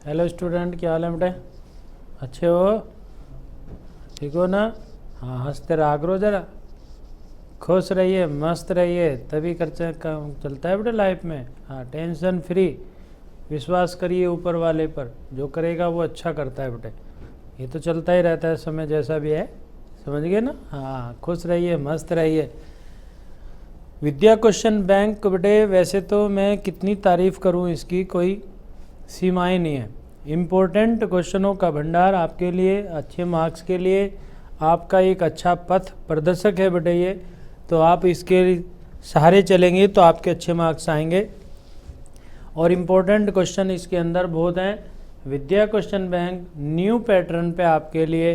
Hello student, क्या हाल है बेटे? अच्छे हो? ठीक हो ना? हाँ, हंसते रहा करो जरा, खुश रहिए, मस्त रहिए, तभी खर्चा काम चलता है बेटे लाइफ में। हाँ, टेंशन फ्री, विश्वास करिए ऊपर वाले पर, जो करेगा वो अच्छा करता है बेटे। ये तो चलता ही रहता है, समय जैसा भी है, समझ गए ना? हाँ, खुश रहिए, मस्त रहिए। विद्या क्वेश्चन बैंक बेटे, वैसे तो मैं कितनी तारीफ़ करूँ इसकी, कोई सीमाएं नहीं है। इम्पोर्टेंट क्वेश्चनों का भंडार आपके लिए, अच्छे मार्क्स के लिए आपका एक अच्छा पथ प्रदर्शक है बेटे ये। तो आप इसके सहारे चलेंगे तो आपके अच्छे मार्क्स आएंगे। और इम्पोर्टेंट क्वेश्चन इसके अंदर बहुत हैं। विद्या क्वेश्चन बैंक न्यू पैटर्न पे आपके लिए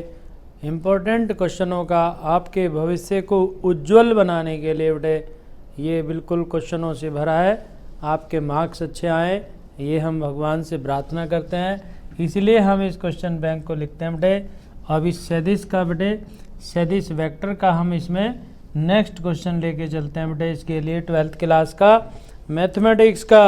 इम्पोर्टेंट क्वेश्चनों का आपके भविष्य को उज्जवल बनाने के लिए बेटे ये बिल्कुल क्वेश्चनों से भरा है। आपके मार्क्स अच्छे आए, ये हम भगवान से प्रार्थना करते हैं, इसलिए हम इस क्वेश्चन बैंक को लिखते हैं बेटे। अब इस सदिश का बेटे, सदिश वेक्टर का हम इसमें नेक्स्ट क्वेश्चन लेके चलते हैं बेटे। इसके लिए 12th क्लास का मैथमेटिक्स का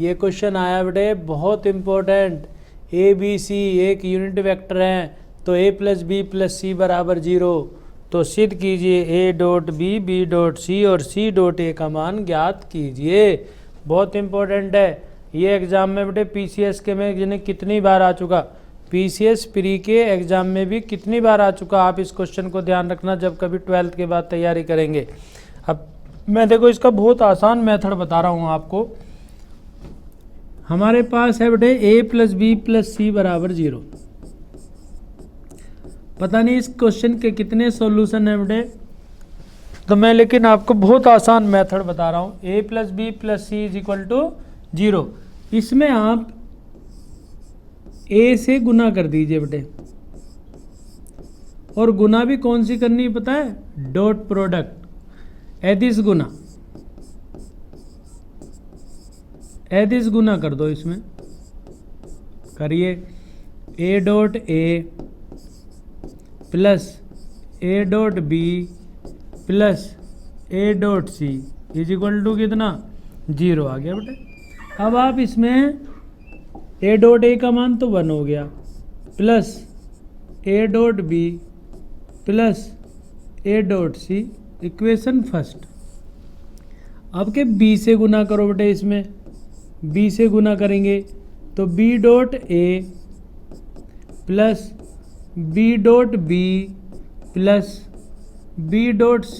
ये क्वेश्चन आया बेटे, बहुत इम्पोर्टेंट। ए बी सी एक यूनिट वेक्टर हैं, तो a + b + c = 0। तो सिद्ध कीजिए a dot b dot c और c डॉट a का मान ज्ञात कीजिए। बहुत इम्पोर्टेंट है ये एग्ज़ाम में बेटे। पीसीएस के में जिन्हें कितनी बार आ चुका, पीसीएस प्री के एग्ज़ाम में भी कितनी बार आ चुका। आप इस क्वेश्चन को ध्यान रखना जब कभी 12th के बाद तैयारी करेंगे। अब मैं देखो इसका बहुत आसान मेथड बता रहा हूँ आपको। हमारे पास है बेटे a + b + c = 0। पता नहीं इस क्वेश्चन के कितने सॉल्यूशन है बेटे, तो मैं लेकिन आपको बहुत आसान मेथड बता रहा हूँ। a + b + c = 0। इसमें आप a से गुना कर दीजिए बेटे, और गुना भी कौन सी करनी है पता है? डॉट प्रोडक्ट, एदिश गुना, एदिश गुना कर दो। इसमें करिए a dot a plus a dot b plus a dot c = कितना? 0 आ गया बेटे। अब आप इसमें a डॉट a का मान तो 1 हो गया, plus a dot b plus a dot c, equation first. अब के b से गुना करो बेटे, इसमें b से गुना करेंगे तो b dot a plus b dot b plus b dot c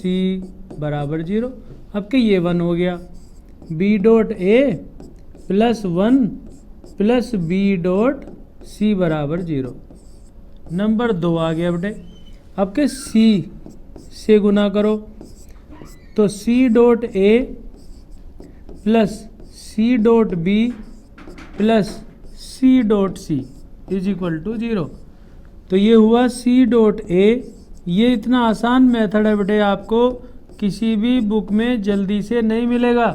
= 0। अब के ये 1 हो गया, b dot a plus 1 plus b dot c = 0। Number 2 आ गया बेटे। अब के c से गुना करो तो c dot a plus c dot b plus c dot c = 0। तो ये हुआ c डॉट a। ये इतना आसान मेथड है बेटे, आपको किसी भी बुक में जल्दी से नहीं मिलेगा।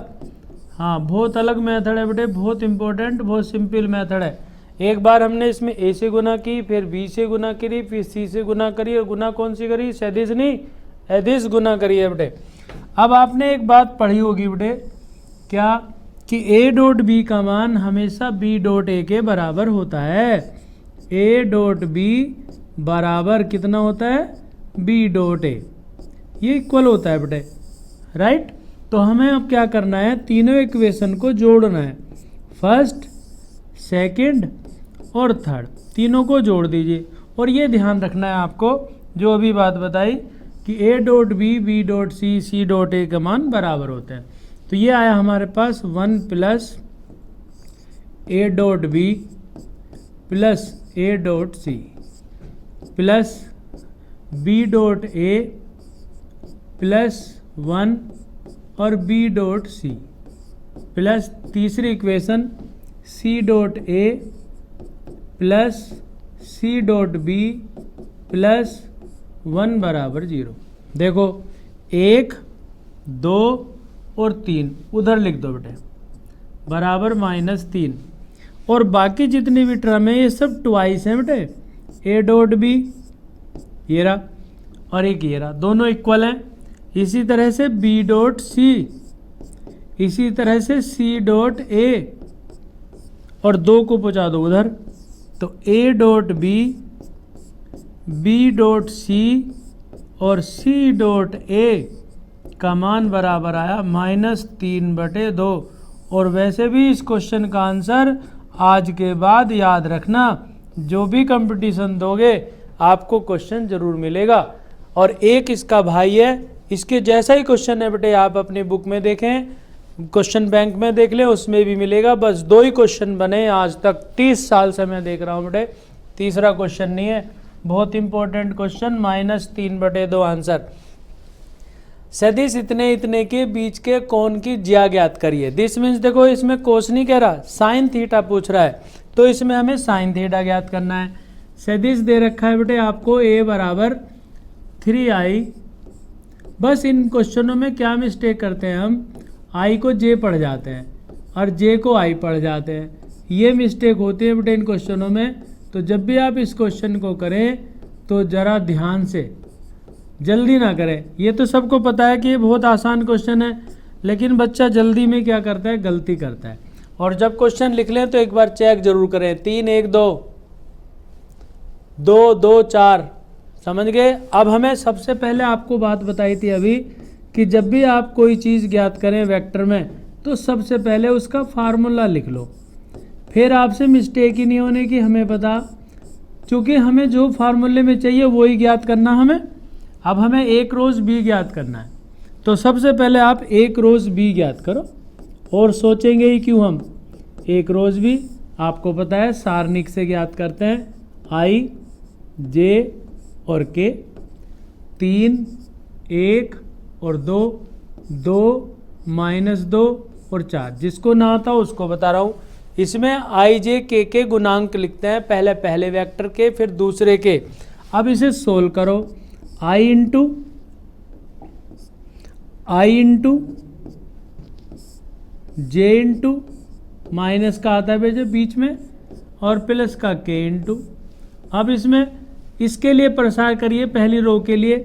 हाँ, बहुत अलग मेथड है बेटे, बहुत इंपॉर्टेंट, बहुत सिंपल मेथड है। एक बार हमने इसमें a से गुना की, फिर b से गुना करी, फिर c से गुना करी, और गुना कौन सी करी? सदिश नहीं, एदिश गुना करी है बेटे। अब आपने एक बात पढ़ी होगी बेटे, क्या कि a डॉट b का मान हमेशा b डॉट a के बराबर होता है। a डॉट b बराबर कितना होता है? b डॉट a, ये इक्वल होता है बेटे, राइट। तो हमें अब क्या करना है? तीनों इक्वेशन को जोड़ना है, फर्स्ट, सेकंड और थर्ड, तीनों को जोड़ दीजिए। और ये ध्यान रखना है आपको, जो अभी बात बताई कि a dot b b dot c c dot a का मान बराबर होते हैं। तो ये आया हमारे पास 1 plus a dot b plus a dot c plus b dot a plus 1 और b डॉट c प्लस तीसरी equation c dot a plus c dot b plus 1 = 0। देखो 1, 2 और 3 उधर लिख दो बेटे, बराबर -3। और बाकी जितनी भी टर्म है ये सब ट्वाइस हैं बेटे। a डॉट b ये रहा, और एक ये रहा, दोनों इक्वल हैं। इसी तरह से b डॉट c, इसी तरह से c डॉट a, और 2 को पहुंचा दो उधर, तो A dot B, B dot C और सी डॉट ए का मान बराबर आया -3/2। और वैसे भी इस क्वेश्चन का आंसर आज के बाद याद रखना, जो भी कंपटीशन दोगे आपको क्वेश्चन जरूर मिलेगा। और एक इसका भाई है, इसके जैसा ही क्वेश्चन है बेटे, आप अपनी बुक में देखें, क्वेश्चन बैंक में देख लें, उसमें भी मिलेगा। बस 2 ही क्वेश्चन बने आज तक, 30 साल से मैं देख रहा हूँ बेटे, तीसरा क्वेश्चन नहीं है। बहुत इंपॉर्टेंट क्वेश्चन, -3/2 आंसर। सदिश इतने इतने के बीच के कोण की ज्या ज्ञात करिए। दिस मीन्स देखो इसमें कोस नहीं कह रहा, साइन थीटा पूछ रहा है, तो इसमें हमें साइन थीटा ज्ञात करना है। सदिश दे रखा है बेटे आपको a बराबर 3i। बस इन क्वेश्चनों में क्या मिस्टेक करते हैं हम, i को j पढ़ जाते हैं और j को i पढ़ जाते हैं, ये मिस्टेक होती है बेटे इन क्वेश्चनों में। तो जब भी आप इस क्वेश्चन को करें तो ज़रा ध्यान से, जल्दी ना करें। ये तो सबको पता है कि ये बहुत आसान क्वेश्चन है, लेकिन बच्चा जल्दी में क्या करता है, गलती करता है। और जब क्वेश्चन लिख लें तो एक बार चेक जरूर करें, 3 1 2 2 2 4, समझ गए। अब हमें सबसे पहले आपको बात बताई थी अभी कि जब भी आप कोई चीज़ ज्ञात करें वेक्टर में, तो सबसे पहले उसका फार्मूला लिख लो, फिर आपसे मिस्टेक ही नहीं होने की हमें पता, क्योंकि हमें जो फार्मूले में चाहिए वही ज्ञात करना हमें। अब हमें एक रोज़ बी ज्ञात करना है, तो सबसे पहले आप एक रोज़ बी ज्ञात करो, और सोचेंगे ही क्यों हम। एक रोज़ बी आपको पता है सारणिक से ज्ञात करते हैं, आई जे और के, 3 1 और 2 2 -2 और 4। जिसको ना आता उसको बता रहा हूँ। इसमें आई जे के गुणांक लिखते हैं, पहले पहले वेक्टर के फिर दूसरे के। अब इसे सोल्व करो, i into J into minus का आता है बेटे बीच में, और प्लस का k इंटू। अब इसमें इसके लिए प्रसार करिए पहली रो के लिए,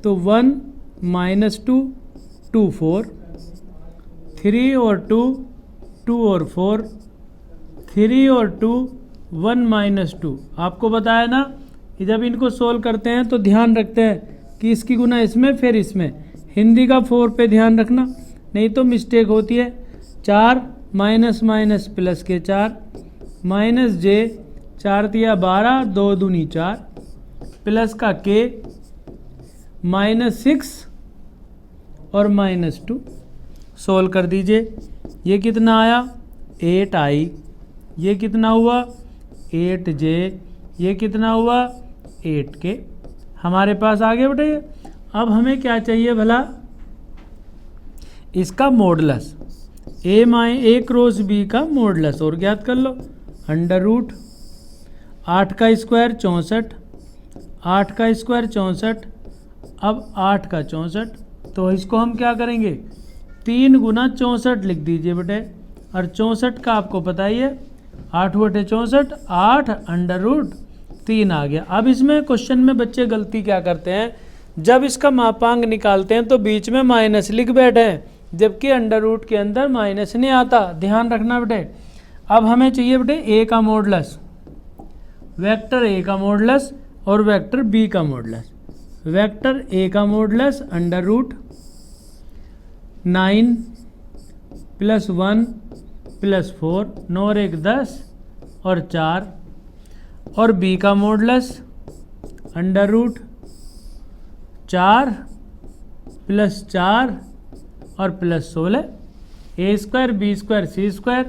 तो 1 -2 2 4, 3 और 2 2 और 4, 3 और 2 1 -2। आपको बताया ना कि जब इनको सोल्व करते हैं तो ध्यान रखते हैं कि इसकी गुना इसमें फिर इसमें, हिंदी का 4 पे ध्यान रखना, नहीं तो मिस्टेक होती है। 4 माइनस माइनस प्लस के 4, माइनस जे 4 दिया 12, 2 दूनी 4, प्लस का के -6 और -2। सोल्व कर दीजिए, ये कितना आया 8i, ये कितना हुआ 8j, ये कितना हुआ 8k। हमारे पास आ गया बेटा ये। अब हमें क्या चाहिए भला, इसका मॉडुलस, a क्रॉस b का मॉडुलस और ज्ञात कर लो। √ 8 का स्क्वायर 64, 8 का स्क्वायर 64, अब 8 का 64, तो इसको हम क्या करेंगे 3 गुना 64 लिख दीजिए बेटे। और 64 का आपको पता ही है, 8 बटे 64, 8 √3 आ गया। अब इसमें क्वेश्चन में बच्चे गलती क्या करते हैं, जब इसका मापांक निकालते हैं तो बीच में माइनस लिख बैठे हैं, जबकि √ के अंदर माइनस नहीं आता, ध्यान रखना बेटे। अब हमें चाहिए बेटे ए का मॉडुलस, वेक्टर ए का मॉडुलस और वेक्टर बी का मॉडुलस। वेक्टर ए का मॉडुलस √ 9 + 1 + 4, 9 और 1 10 और 4, और बी का मॉडुलस √ 4 + 4 और +16, a² b² c²,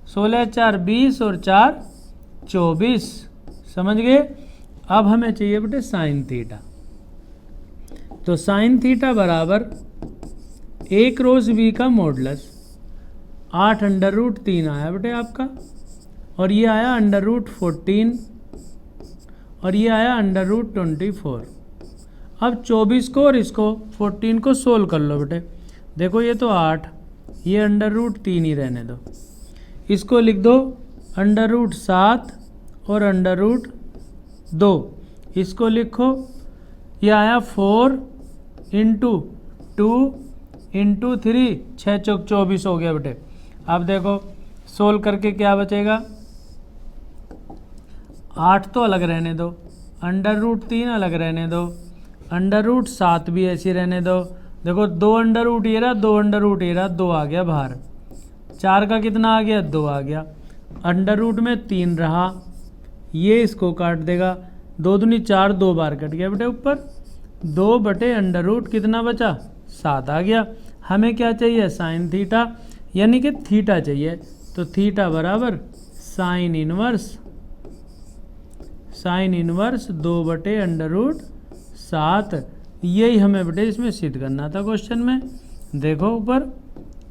16 4 20 और 4 24, समझ गए। अब हमें चाहिए बेटे साइन थीटा, तो साइन थीटा बराबर a क्रॉस b का मॉडुलस 8 √3 आया बेटे आपका, और ये आया √14, और ये आया √24। अब 24 को और इसको 14 को सोल्व कर लो बेटे। देखो ये तो 8, ये √3 ही रहने दो, इसको लिख दो √7 और √2, इसको लिखो, ये आया 4 × 2 × 3, 6 चौक 24 हो गया बेटे। अब देखो सोल्व करके क्या बचेगा, 8 तो अलग रहने दो, √3 अलग रहने दो, √7 भी ऐसे रहने दो। देखो 2 अंडर रूट ये रहा, 2 अंडर रूट ये रहा, 2 आ गया बाहर। 4 का कितना आ गया, 2 आ गया। अंडर रूट में 3 रहा, ये इसको काट देगा, 2 दूनी 4, 2 बार कट गया बेटे ऊपर। 2/√, कितना बचा, 7 आ गया। हमें क्या चाहिए, साइन थीटा, यानी कि थीटा चाहिए। तो थीटा बराबर साइन इनवर्स 2/√7। यही हमें बेटे इसमें सिद्ध करना था क्वेश्चन में। देखो ऊपर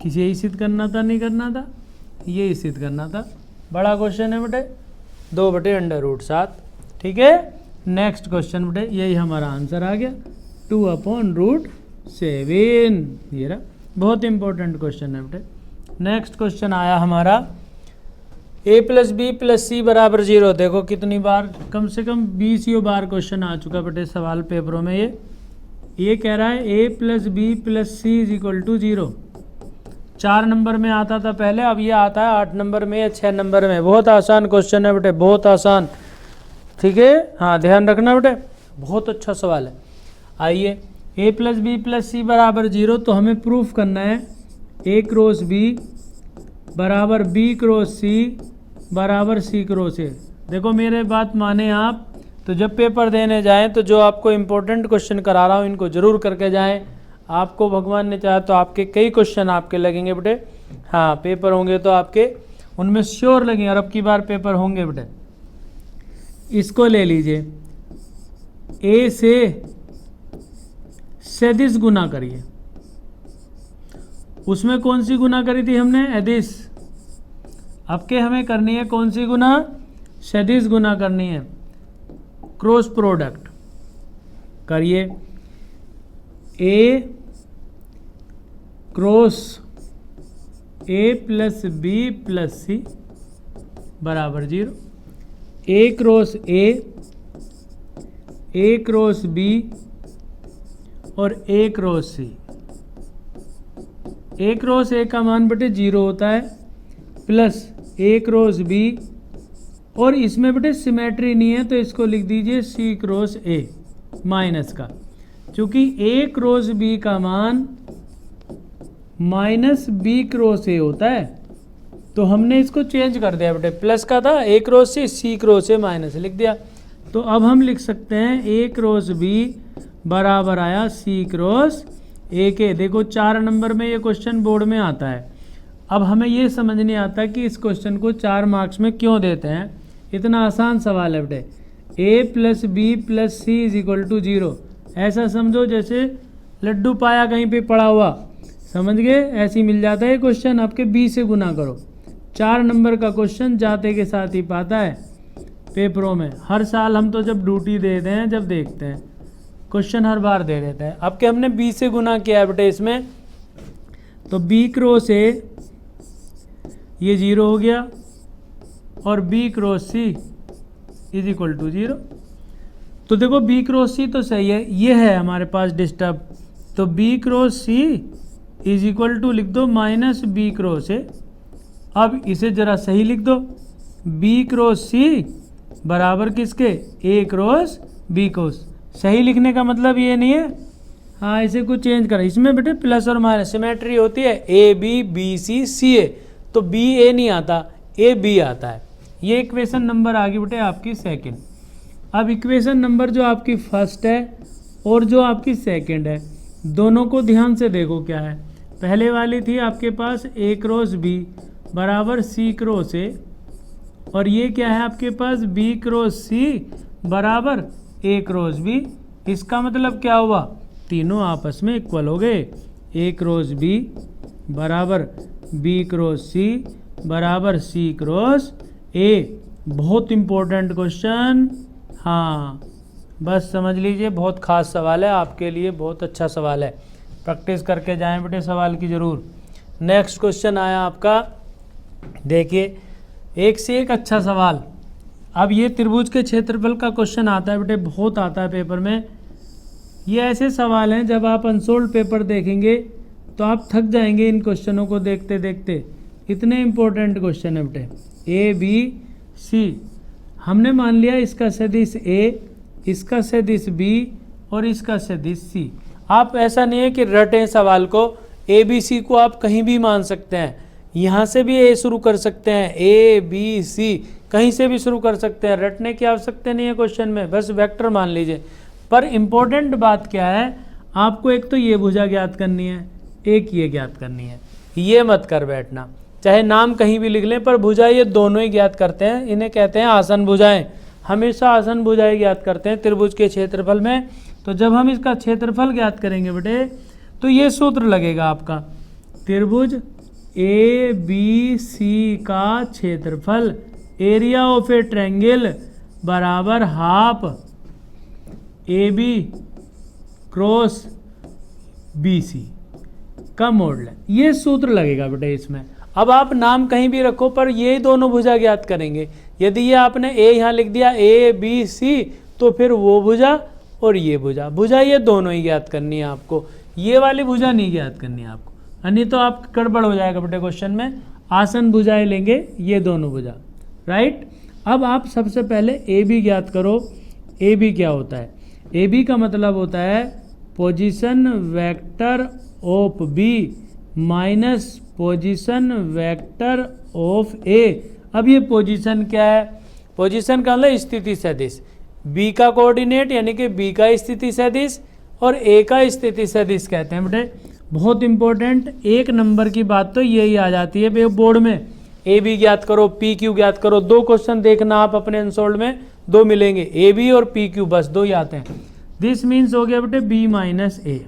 किसी यही सिद्ध करना था, नहीं करना था, यही सिद्ध करना था। बड़ा क्वेश्चन है बेटे, 2/√7। ठीक है, नेक्स्ट क्वेश्चन बेटे, यही हमारा आंसर आ गया, 2/√7। ये रहा, बहुत इंपॉर्टेंट क्वेश्चन है बेटे। नेक्स्ट क्वेश्चन आया हमारा a + b + c = 0। देखो कितनी बार, कम से कम 20 बार क्वेश्चन आ चुका बेटे सवाल पेपरों में। ये कह रहा है a + b + c = 0। 4 नंबर में आता था पहले, अब ये आता है 8 नंबर में या 6 नंबर में। बहुत आसान क्वेश्चन है बेटे, बहुत आसान। ठीक है, हाँ ध्यान रखना बेटे, बहुत अच्छा सवाल है। आइए, a + b + c = 0, तो हमें प्रूफ करना है a × b = b × c = c × a। देखो मेरे बात माने आप, तो जब पेपर देने जाएं तो जो आपको इम्पोर्टेंट क्वेश्चन करा रहा हूँ इनको जरूर करके जाएं। आपको भगवान ने चाहा तो आपके कई क्वेश्चन आपके लगेंगे बेटे। हाँ, पेपर होंगे तो आपके उनमें श्योर लगेंगे, और अब की बार पेपर होंगे बेटे। इसको ले लीजिए, a से सदिश गुना करिए। उसमें कौन सी गुना करी थी हमने, अदिश। अब के हमें करनी है कौन सी गुना, सदिश गुना करनी है। क्रॉस प्रोडक्ट करिए, a cross a + b + c = 0। a cross a cross b और a cross c। a cross a का मान बेटे 0 होता है, प्लस a क्रॉस b, और इसमें बेटे सिमेट्री नहीं है तो इसको लिख दीजिए c क्रॉस a माइनस का। चूंकि a क्रॉस b का मान -b क्रॉस a होता है, तो हमने इसको चेंज कर दिया बेटे, प्लस का था a cross c cross a minus लिख दिया। तो अब हम लिख सकते हैं a क्रॉस b बराबर आया c क्रॉस a के। देखो 4 नंबर में ये क्वेश्चन बोर्ड में आता है। अब हमें ये समझ नहीं आता कि इस क्वेश्चन को 4 मार्क्स में क्यों देते हैं। इतना आसान सवाल है बेटे, a + b + c = 0। ऐसा समझो जैसे लड्डू पाया कहीं पे पड़ा हुआ, समझ गए, ऐसे ही मिल जाता है ये क्वेश्चन। आपके b से गुना करो। 4 नंबर का क्वेश्चन जाते के साथ ही पाता है पेपरों में। हर साल हम तो जब ड्यूटी देते हैं, जब देखते हैं क्वेश्चन हर बार दे देते हैं। अब के हमने b से गुना किया है बेटे इसमें, तो b क्रॉस a ये 0 हो गया, और b क्रॉस c = 0। तो देखो b क्रॉस c तो सही है, ये है हमारे पास डिस्टर्ब, तो b क्रॉस c = लिख दो -b क्रॉस a। अब इसे जरा सही लिख दो, b क्रॉस c बराबर किसके, a क्रॉस b क्रॉस। सही लिखने का मतलब ये नहीं है, हाँ इसे कुछ चेंज करें। इसमें बेटे प्लस और माइनस सिमेट्री होती है, a b b c c a, तो b a नहीं आता, a b आता है। ये इक्वेशन नंबर आ गई बेटे आपकी सेकंड। अब इक्वेशन नंबर जो आपकी फर्स्ट है और जो आपकी सेकंड है, दोनों को ध्यान से देखो क्या है। पहले वाली थी आपके पास a क्रॉस b बराबर c क्रॉस a, और ये क्या है आपके पास b क्रॉस c बराबर a क्रॉस b। इसका मतलब क्या हुआ, तीनों आपस में इक्वल हो गए। a क्रॉस b बराबर b क्रॉस c बराबर c क्रॉस a। बहुत इंपॉर्टेंट क्वेश्चन, हाँ बस समझ लीजिए, बहुत खास सवाल है आपके लिए, बहुत अच्छा सवाल है। प्रैक्टिस करके जाएं बेटे सवाल की ज़रूर। नेक्स्ट क्वेश्चन आया आपका, देखिए एक से एक अच्छा सवाल। अब ये त्रिभुज के क्षेत्रफल का क्वेश्चन आता है बेटे, बहुत आता है पेपर में। ये ऐसे सवाल हैं जब आप अनसोल्ड पेपर देखेंगे तो आप थक जाएंगे इन क्वेश्चनों को देखते देखते, इतने इंपॉर्टेंट क्वेश्चन है बेटे। ए बी सी, हमने मान लिया इसका सदिश ए, इसका सदिश बी और इसका सदिश सी। आप ऐसा नहीं है कि रटें सवाल को, ए बी सी को आप कहीं भी मान सकते हैं, यहाँ से भी ए शुरू कर सकते हैं, ए बी सी कहीं से भी शुरू कर सकते हैं, रटने की आवश्यकता नहीं है क्वेश्चन में, बस वेक्टर मान लीजिए। पर इम्पोर्टेंट बात क्या है, आपको एक तो ये भुजा ज्ञात करनी है, एक ये ज्ञात करनी है, ये मत कर बैठना, चाहे नाम कहीं भी लिख लें पर भुजा ये दोनों ही ज्ञात करते हैं, इन्हें कहते हैं आसन भुजाएं। हमेशा आसन भुजाएं ज्ञात करते हैं त्रिभुज के क्षेत्रफल में। तो जब हम इसका क्षेत्रफल ज्ञात करेंगे बेटे तो ये सूत्र लगेगा आपका, त्रिभुज ए बी सी का क्षेत्रफल, एरिया ऑफ ए ट्रायंगल बराबर half A B cross B C का मॉडल है, ये सूत्र लगेगा बेटे इसमें। अब आप नाम कहीं भी रखो पर ये दोनों भुजा ज्ञात करेंगे। यदि ये आपने ए यहाँ लिख दिया ए बी सी, तो फिर वो भुजा और ये भुजा, भुजा ये दोनों ही ज्ञात करनी है आपको, ये वाली भुजा नहीं ज्ञात करनी है आपको, नहीं तो आप गड़बड़ हो जाएगा बेटे क्वेश्चन में। आसन भुजाएं लेंगे ये दोनों भुजा, राइट। अब आप सबसे पहले ए बी ज्ञात करो। ए बी क्या होता है, ए बी का मतलब होता है position vector of B minus position vector of A. अब ये पोजीशन क्या है, पोजीशन का मतलब स्थिति सदिश, बी का कोऑर्डिनेट यानी कि बी का स्थिति सदिश और ए का स्थिति सदिश कहते हैं बेटे। बहुत इंपॉर्टेंट, एक नंबर की बात तो यही आ जाती है बोर्ड में, ए बी ज्ञात करो, पी क्यू ज्ञात करो। दो क्वेश्चन देखना आप अपने अनसोल्ड में, दो मिलेंगे, ए बी और पी क्यू, बस दो ही आते हैं। दिस मीन्स हो गया बेटे बी माइनस ए।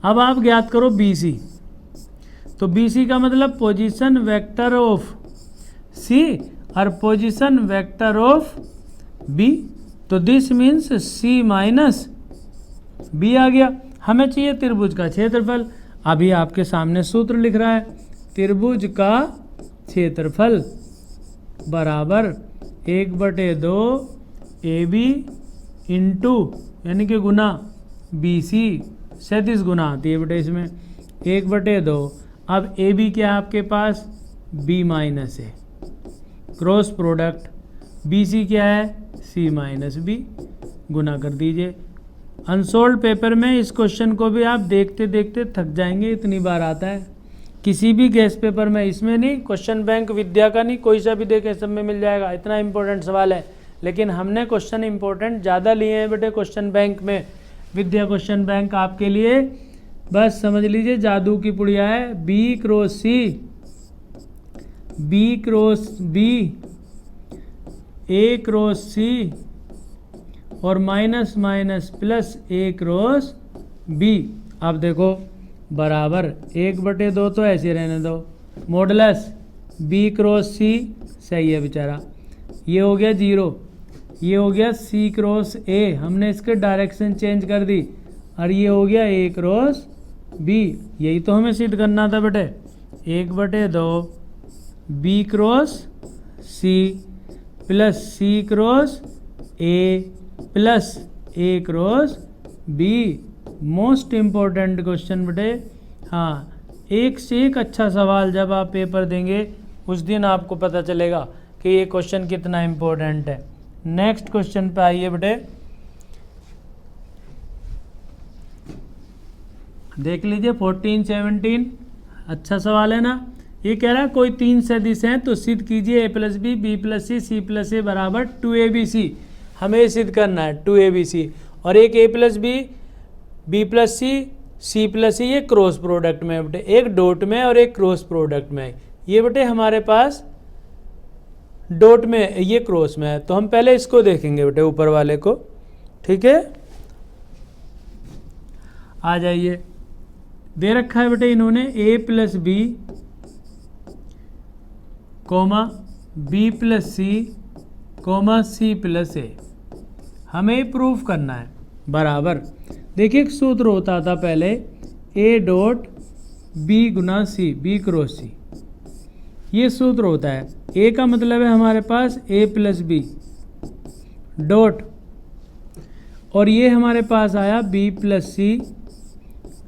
अब आप ज्ञात करो बी सी, तो बी सी का मतलब पोजीशन वेक्टर ऑफ सी और पोजीशन वेक्टर ऑफ बी, तो this means C minus B आ गया। हमें चाहिए त्रिभुज का क्षेत्रफल, अभी आपके सामने सूत्र लिख रहा है, त्रिभुज का क्षेत्रफल बराबर 1/2 ए बी इंटू यानी कि गुना बी सी, सदिश गुना आती है बेटे इसमें 1/2। अब ए बी क्या है आपके पास, बी माइनस ए, क्रॉस प्रोडक्ट बी सी क्या है, सी माइनस बी, गुना कर दीजिए। अनसोल्ड पेपर में इस क्वेश्चन को भी आप देखते देखते थक जाएंगे, इतनी बार आता है किसी भी गैस पेपर में, इसमें नहीं, क्वेश्चन बैंक विद्या का नहीं, कोई सा भी देखे सब में मिल जाएगा, इतना इंपॉर्टेंट सवाल है। लेकिन हमने क्वेश्चन इंपॉर्टेंट ज़्यादा लिए हैं बेटे क्वेश्चन बैंक में, विद्या क्वेश्चन बैंक आपके लिए बस समझ लीजिए जादू की पुड़िया है। बी क्रॉस सी, बी क्रॉस बी, ए क्रॉस सी और minus minus plus A cross B. अब देखो बराबर 1/2 तो ऐसे रहने दो, मॉडुलस बी क्रॉस सी, सही है बेचारा, ये हो गया 0, ये हो गया सी क्रॉस ए, हमने इसके डायरेक्शन चेंज कर दी, और ये हो गया ए क्रॉस बी, यही तो हमें सिद्ध करना था बेटे। 1/2 B cross C plus C cross A plus A cross B. Most important question बेटे, हाँ, एक से एक अच्छा सवाल जब आप पेपर देंगे उस दिन आपको पता चलेगा कि ये क्वेश्चन कितना इम्पोर्टेंट है। नेक्स्ट क्वेश्चन पे आइए बेटे, देख लीजिए 14-17, अच्छा सवाल है ना। ये कह रहा है कोई 3 सदिश हैं तो सिद्ध कीजिए ए प्लस बी, बी प्लस सी, सी प्लस ए बराबर 2abc। हमें सिद्ध करना है 2abc, और एक ए प्लस बी, बी प्लस सी, सी प्लस ई, ये क्रॉस प्रोडक्ट में है बेटे, एक डॉट में और एक क्रॉस प्रोडक्ट में है। ये बेटे हमारे पास डॉट में, ये क्रॉस में है, तो हम पहले इसको देखेंगे बेटे ऊपर वाले को, ठीक है। आ जाइए, दे रखा है बेटे इन्होंने A plus B comma B plus C comma C plus A, हमें प्रूफ करना है बराबर। देखिए एक सूत्र होता था पहले, ए डॉट बी गुना सी, बी क्रॉस सी, ये सूत्र होता है। ए का मतलब है हमारे पास ए प्लस बी डॉट, और ये हमारे पास आया बी प्लस सी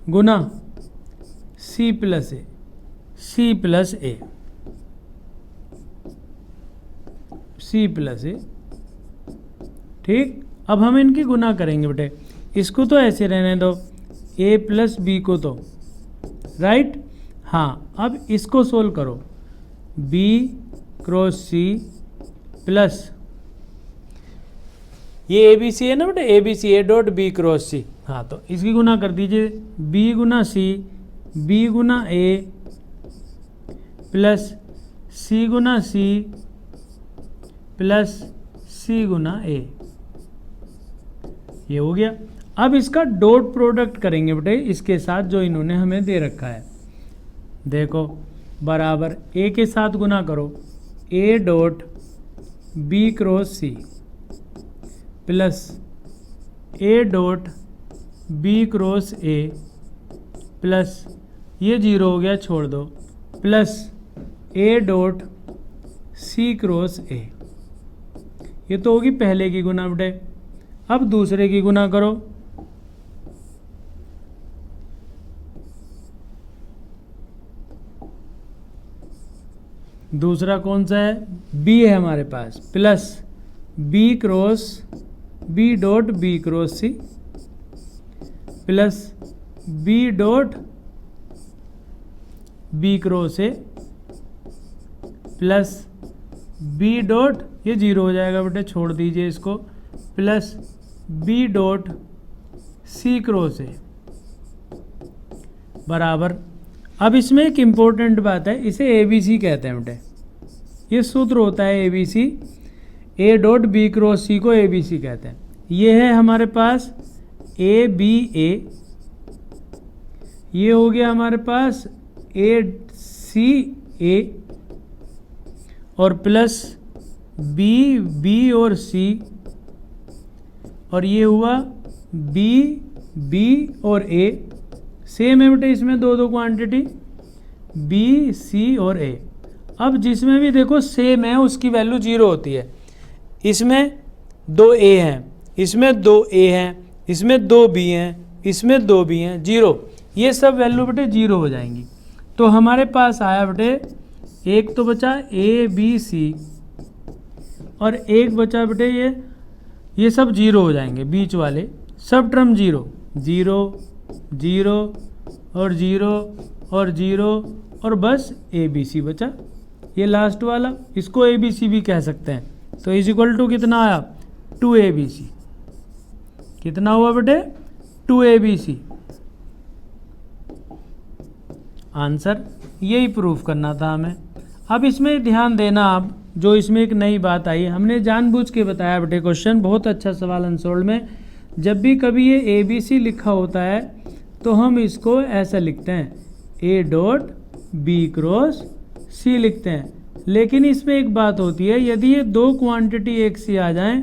गुना C plus A, C plus A, C plus A. ठीक, अब हम इनकी गुना करेंगे बेटे, इसको तो ऐसे रहने दो, ए प्लस बी को तो, राइट। हाँ, अब इसको सोल्व करो, बी क्रॉस सी प्लस ये ए बी सी है ना बेटे, A B C, A dot B cross C. हाँ, तो इसकी गुना कर दीजिए, बी गुना सी, बी गुना ए प्लस सी गुना सी प्लस सी गुना ए, ये हो गया। अब इसका डॉट प्रोडक्ट करेंगे बेटे इसके साथ जो इन्होंने हमें दे रखा है। देखो, बराबर ए के साथ गुना करो, A dot B cross C plus A dot B cross A plus ये जीरो हो गया, छोड़ दो, plus A dot C cross A. ये तो होगी पहले की गुना बेटे। अब दूसरे की गुना करो, दूसरा कौन सा है, बी है हमारे पास, plus B cross B dot B cross C plus B dot B cross A plus B dot, ये जीरो हो जाएगा बेटे, छोड़ दीजिए इसको, plus B dot C cross A बराबर। अब इसमें एक इम्पोर्टेंट बात है, इसे ए बी सी कहते हैं बेटे, ये सूत्र होता है A B C, A dot B cross C को ए बी सी कहते हैं। ये है हमारे पास ए बी ए, ये हो गया हमारे पास ए सी ए और प्लस बी बी और सी, और ये हुआ बी बी और ए। सेम है बेटे इसमें दो दो क्वांटिटी, बी सी और ए। अब जिसमें भी देखो सेम है उसकी वैल्यू जीरो होती है। इसमें दो ए हैं, इसमें दो ए हैं, इसमें दो बी हैं, इसमें दो बी हैं, जीरो, ये सब वैल्यू बेटे जीरो हो जाएंगी। तो हमारे पास आया बेटे एक तो बचा ए बी सी और एक बचा बेटे ये सब जीरो हो जाएंगे, बीच वाले सब टर्म जीरो, जीरो जीरो और जीरो और जीरो और बस ए बी सी बचा, ये लास्ट वाला, इसको ए बी सी भी कह सकते हैं। तो इज इक्वल टू कितना आया, 2 ए बी सी। कितना हुआ बेटे, 2 ए बी सी। आंसर, यही प्रूफ करना था हमें। अब इसमें ध्यान देना आप, जो इसमें एक नई बात आई, हमने जानबूझ के बताया बेटे, क्वेश्चन बहुत अच्छा सवाल अनसोल्ड में, जब भी कभी ये ए बी सी लिखा होता है तो हम इसको ऐसा लिखते हैं, ए डॉट बी क्रॉस सी लिखते हैं। लेकिन इसमें एक बात होती है, यदि ये दो क्वांटिटी एक सी आ जाएं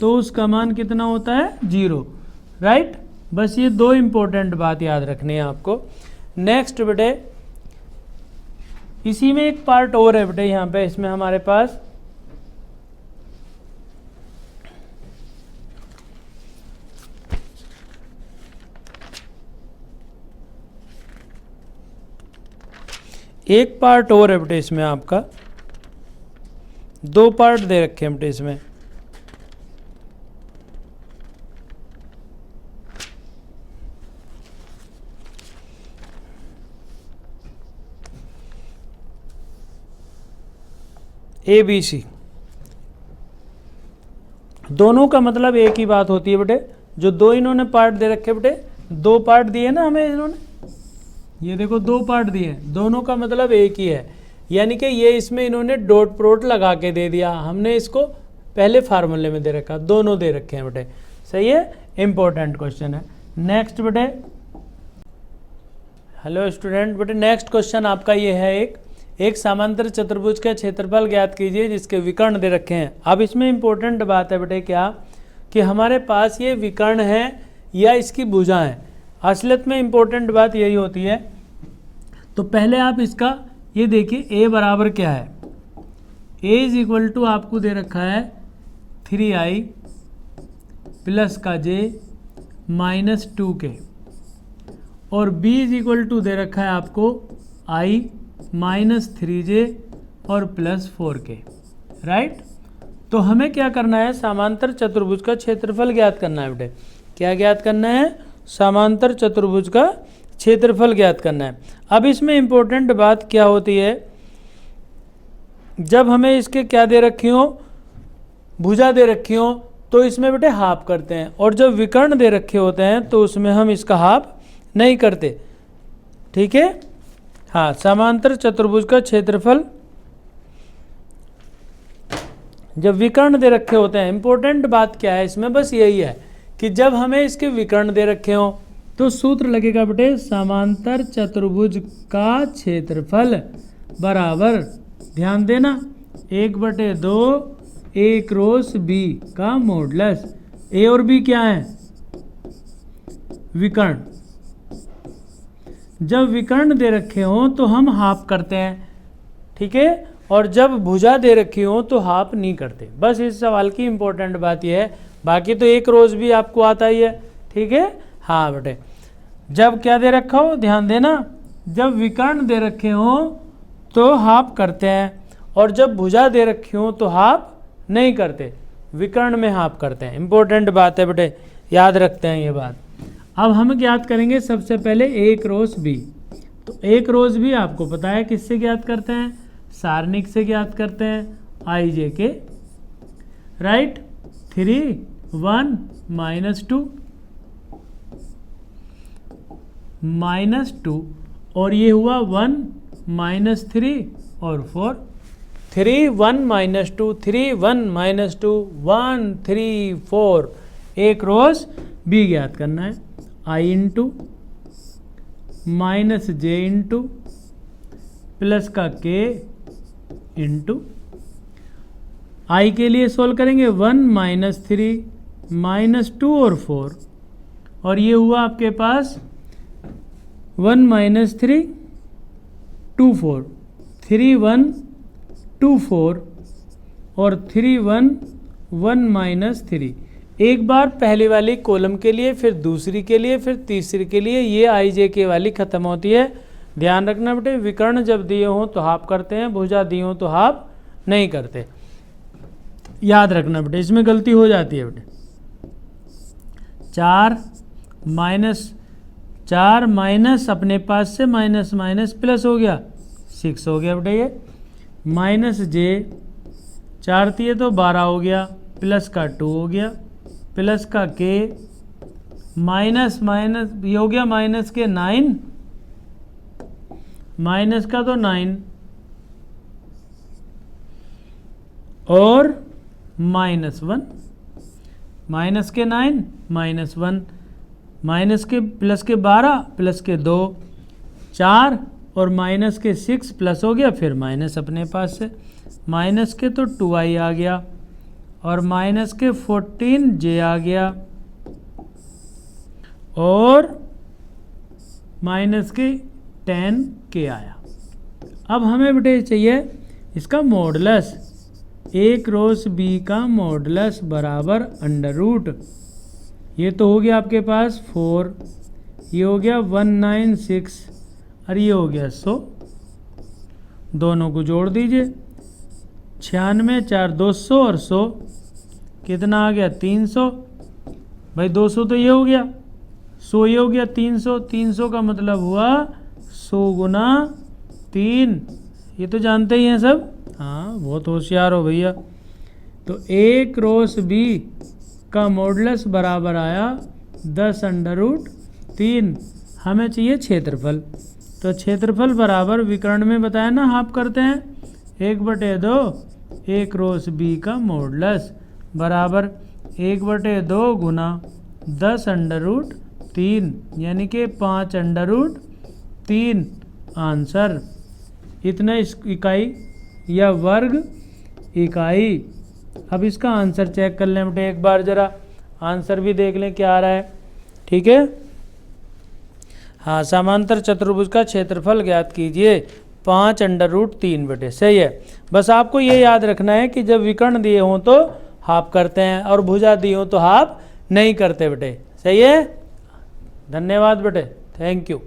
तो उसका मान कितना होता है, जीरो, राइट। बस ये दो इंपॉर्टेंट बात याद रखनी है आपको। नेक्स्ट बेटे, इसी में एक पार्ट और है बेटे, यहाँ पे इसमें हमारे पास एक पार्ट और है बेटे, इसमें आपका दो पार्ट दे रखे हैं बेटे इसमें। ए बी सी दोनों का मतलब एक ही बात होती है बेटे। जो दो इन्होंने पार्ट दे रखे बेटे, दो पार्ट दिए ना हमें इन्होंने, ये देखो दो पार्ट दिए, दोनों का मतलब एक ही है। यानी कि ये इसमें इन्होंने डॉट प्रोडक्ट लगा के दे दिया, हमने इसको पहले फार्मूले में दे रखा, दोनों दे रखे हैं बेटे। सही है, इंपॉर्टेंट क्वेश्चन है। नेक्स्ट बेटे, हेलो स्टूडेंट, बेटे नेक्स्ट क्वेश्चन आपका ये है, एक समांतर चतुर्भुज का क्षेत्रफल ज्ञात कीजिए जिसके विकर्ण दे रखे हैं। अब इसमें इंपॉर्टेंट बात है बेटे क्या, कि हमारे पास ये विकर्ण है या इसकी भुजा है। असलियत में इंपॉर्टेंट बात यही होती है। तो पहले आप इसका ये देखिए, ए बराबर क्या है, ए इज इक्वल टू आपको दे रखा है 3i प्लस का j माइनस 2k, और b इज इक्वल टू दे रखा है आपको i माइनस 3j और प्लस 4k, राइट। तो हमें क्या करना है, समांतर चतुर्भुज का क्षेत्रफल ज्ञात करना है बेटे। क्या ज्ञात करना है, समांतर चतुर्भुज का क्षेत्रफल ज्ञात करना है। अब इसमें इंपॉर्टेंट बात क्या होती है, जब हमें इसके क्या दे रखी हो, भुजा दे रखी हो, तो इसमें बेटे हाफ करते हैं, और जब विकर्ण दे रखे होते हैं तो उसमें हम इसका हाफ नहीं करते। ठीक है, हाँ, समांतर चतुर्भुज का क्षेत्रफल जब विकर्ण दे रखे होते हैं, इंपॉर्टेंट बात क्या है इसमें, बस यही है कि जब हमें इसके विकर्ण दे रखे हो तो सूत्र लगेगा बेटे, समांतर चतुर्भुज का क्षेत्रफल बराबर, ध्यान देना, 1/2 a क्रॉस b का मॉडुलस। a और b क्या है, विकर्ण। जब विकर्ण दे रखे हो तो हम हाफ करते हैं, ठीक है, और जब भुजा दे रखी हो तो हाफ नहीं करते। बस इस सवाल की इंपॉर्टेंट बात यह है, बाकी तो एक रोज भी आपको आता ही है। ठीक है, हाँ बेटे, जब क्या दे रखा हो, ध्यान देना, जब विकर्ण दे रखे हो तो हाफ करते हैं, और जब भुजा दे रखी हो तो हाफ नहीं करते, विकर्ण में हाफ करते हैं। इंपॉर्टेंट बात है बेटे, याद रखते हैं ये बात। अब हम ज्ञात करेंगे सबसे पहले a क्रॉस b। तो a क्रॉस b आपको पता है किससे ज्ञात करते हैं, सारणिक से ज्ञात करते हैं, आई जे के, राइट, 3 1 -2 -2, और ये हुआ 1 -3 और 4, 3 1 -2 3 1 -2 1 3 4, a क्रॉस b ज्ञात करना है, आई into minus J into plus का के इंटू, आई के लिए सोल्व करेंगे 1 -3 -2 और 4, और ये हुआ आपके पास 1 -3 2 4, 3 1 2 4 और 3 1 1 -3। एक बार पहली वाली कॉलम के लिए, फिर दूसरी के लिए, फिर तीसरी के लिए, ये आई जे के वाली खत्म होती है। ध्यान रखना बेटे, विकर्ण जब दिए हों तो हाफ करते हैं, भुजा दिए हों तो हाफ नहीं करते, याद रखना बेटे, इसमें गलती हो जाती है बेटे। 4 माइनस अपने पास से माइनस माइनस प्लस हो गया, 6 हो गया बेटे, ये माइनस जे 4 दिए तो 12 हो गया, प्लस का 2 हो गया, प्लस का के, माइनस माइनस ये हो गया माइनस के 9, माइनस का तो 9 और -1, माइनस के 9 -1, माइनस के प्लस के 12 प्लस के 2 4 और माइनस के 6 प्लस हो गया, फिर माइनस अपने पास से, माइनस के तो 2i आ गया, और माइनस के 14 जे आ गया, और माइनस के 10 के आया। अब हमें बेटे चाहिए इसका मॉडुलस, a क्रॉस b का मॉडुलस बराबर अंडर रूट, ये तो हो गया आपके पास 4, ये हो गया 196 और ये हो गया 100, दोनों को जोड़ दीजिए, 96 4 200 और 100 कितना आ गया 300, भाई 200 तो ये हो गया, 100 ये हो गया, 300, 300 का मतलब हुआ 100 गुना 3, ये तो जानते ही हैं सब, हाँ बहुत होशियार हो भैया। तो a क्रॉस b का मॉडुलस बराबर आया 10√3। हमें चाहिए क्षेत्रफल, तो क्षेत्रफल बराबर विकर्ण में बताया ना हाफ करते हैं, 1/2 a क्रॉस b का मॉडुलस बराबर 1/2 गुना 10√3 यानी कि 5√3 आंसर। इतना इकाई या वर्ग इकाई। अब इसका आंसर चेक कर लें बेटे एक बार, ज़रा आंसर भी देख लें क्या आ रहा है, ठीक है। हाँ, समांतर चतुर्भुज का क्षेत्रफल ज्ञात कीजिए, 5√3 बेटे, सही है। बस आपको ये याद रखना है कि जब विकर्ण दिए हों तो हाफ करते हैं और भुजा दिए हों तो हाफ नहीं करते बेटे, सही है। धन्यवाद बेटे, थैंक यू।